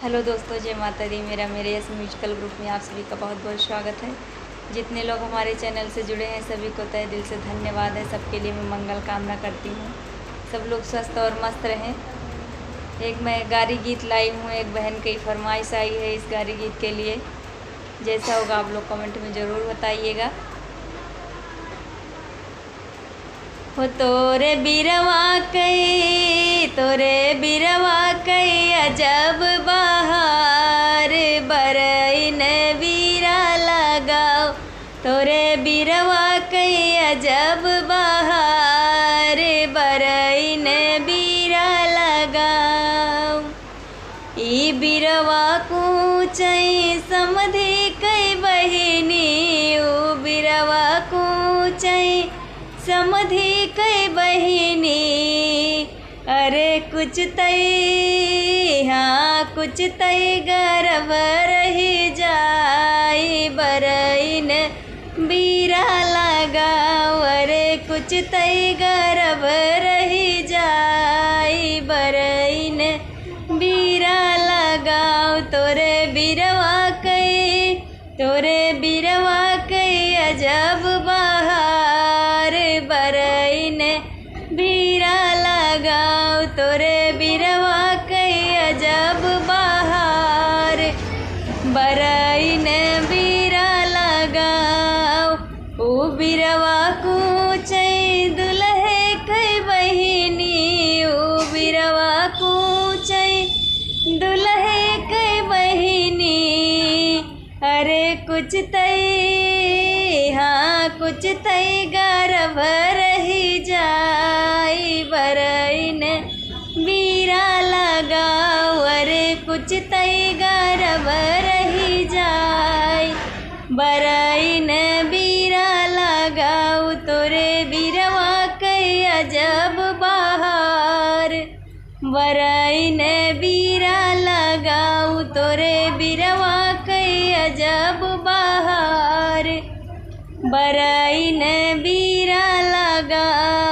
Hello दोस्तों, जय माता दी। मेरे इस म्यूजिकल ग्रुप में आप सभी का बहुत बहुत स्वागत है। जितने लोग हमारे चैनल से जुड़े हैं सभी को तहे दिल से धन्यवाद है। सबके लिए मैं मंगल कामना करती हूँ, सब लोग स्वस्थ और मस्त रहें। एक मैं गारी गीत लाई हूँ, एक बहन की फरमाइश आई है इस गारी गीत के लिए। जैसा होगा आप लोग कमेंट में ज़रूर बताइएगा। हो तोरे बिरवा कई अजब बहार बरइन बीरा लगाओ। तोरे बिरवा कई अजब बहार बरइन बीरा लगाओ। ई बिरवा कूचई समधि कई बहिनी, ऊ बिरवा कूचई समधि कई बहिनी। अरे कुछ तई हाँ कुछ तई गर्भ रही जाई बरइन बीरा लगाओ। अरे कुछ तई गर्भ रही जाई बरइन बीरा लगाओ। तोरे बिरवा कई अजब बहार बरइन बीरा लगाओ। तोरे बिरवा कई अजब बहार बरइन बीरा लगाओ। ओ बिरवा कूचई दुल्हे कई बहिनी, ओ बिरवा कूचई दुल्हे कई बहिनी। अरे कुछ तई हाँ कुछ तई गर्भ रही जाई बरइन बीरा लगाओ। अरे कुछ तई गर्भ रही जाई बरइन बीरा लगाओ। तोरे बिरवा कई अजब बहार बरइन बीरा लगाओ। तोरे बिरवा कई अजब बहार बरइन बीरा लगाओ।